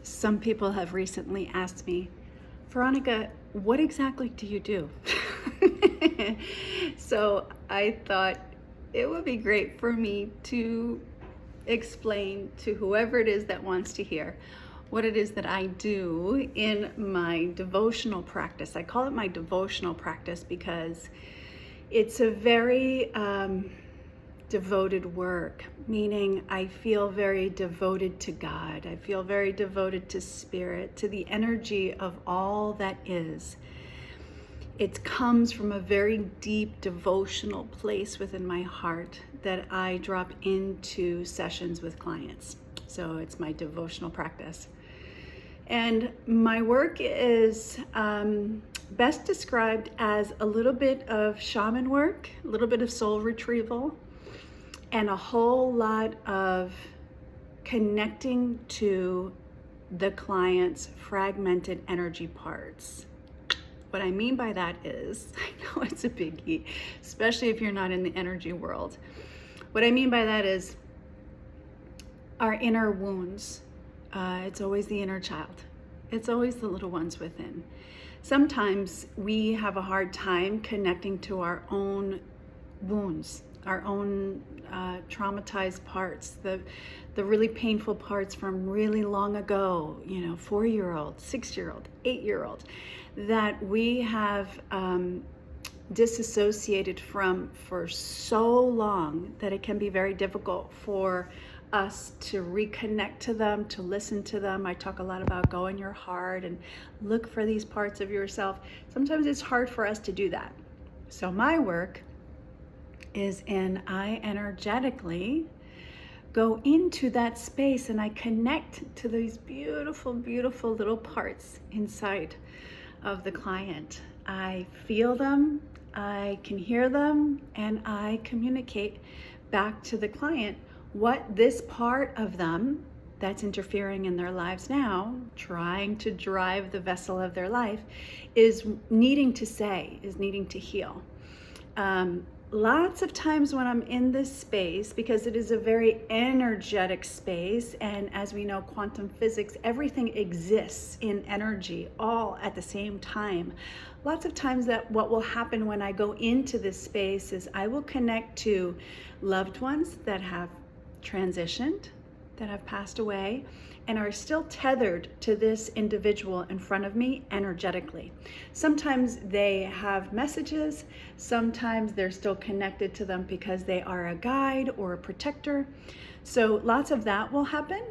Some people have recently asked me, Veronica, what exactly do you do? So I thought it would be great for me to explain to whoever it is that wants to hear what it is that I do in my devotional practice. I call it my devotional practice because it's a very devoted work, meaning I feel very devoted to God. I feel very devoted to spirit, to the energy of all that is. It comes from a very deep devotional place within my heart that I drop into sessions with clients. So it's my devotional practice. And my work is best described as a little bit of shaman work, a little bit of soul retrieval, and a whole lot of connecting to the client's fragmented energy parts. What I mean by that is, I know it's a biggie, especially if you're not in the energy world. What I mean by that is our inner wounds. It's always the inner child. It's always the little ones within. Sometimes we have a hard time connecting to our own wounds, our own traumatized parts, the really painful parts from really long ago, 4-year-old, 6-year-old, 8-year-old, that we have disassociated from for so long that it can be very difficult for us to reconnect to them, to listen to them. I talk a lot about go in your heart and look for these parts of yourself. Sometimes it's hard for us to do that. So my work is I energetically go into that space and I connect to these beautiful, beautiful little parts inside of the client. I feel them, I can hear them, and I communicate back to the client what this part of them that's interfering in their lives now, trying to drive the vessel of their life, is needing to say, is needing to heal. Lots of times when I'm in this space, because it is a very energetic space, and as we know, quantum physics, everything exists in energy all at the same time. Lots of times that what will happen when I go into this space is I will connect to loved ones that have transitioned, that have passed away, and are still tethered to this individual in front of me energetically. Sometimes they have messages, sometimes they're still connected to them because they are a guide or a protector. So lots of that will happen.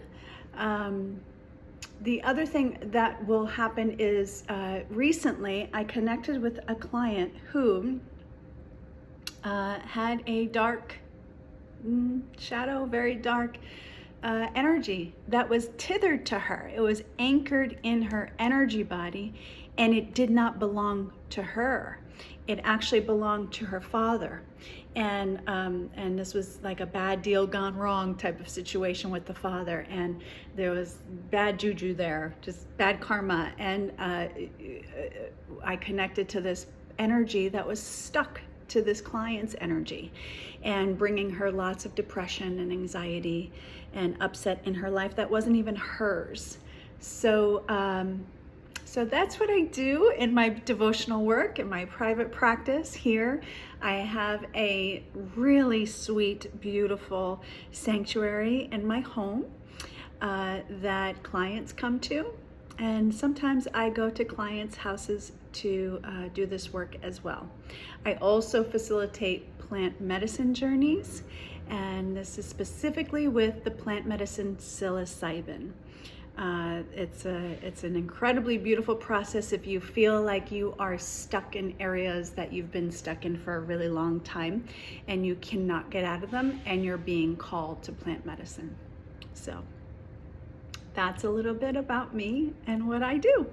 The other thing that will happen is recently I connected with a client who had a dark shadow, very dark energy that was tethered to her. It was anchored in her energy body, and it did not belong to her. It actually belonged to her father. And this was like a bad deal gone wrong type of situation with the father. And there was bad juju there, just bad karma. And I connected to this energy that was stuck to this client's energy and bringing her lots of depression and anxiety and upset in her life that wasn't even hers. So that's what I do in my devotional work, in my private practice here. I have a really sweet, beautiful sanctuary in my home that clients come to. And sometimes I go to clients' houses to do this work as well. I also facilitate plant medicine journeys, and this is specifically with the plant medicine psilocybin. It's an incredibly beautiful process if you feel like you are stuck in areas that you've been stuck in for a really long time and you cannot get out of them, and you're being called to plant medicine. So that's a little bit about me and what I do.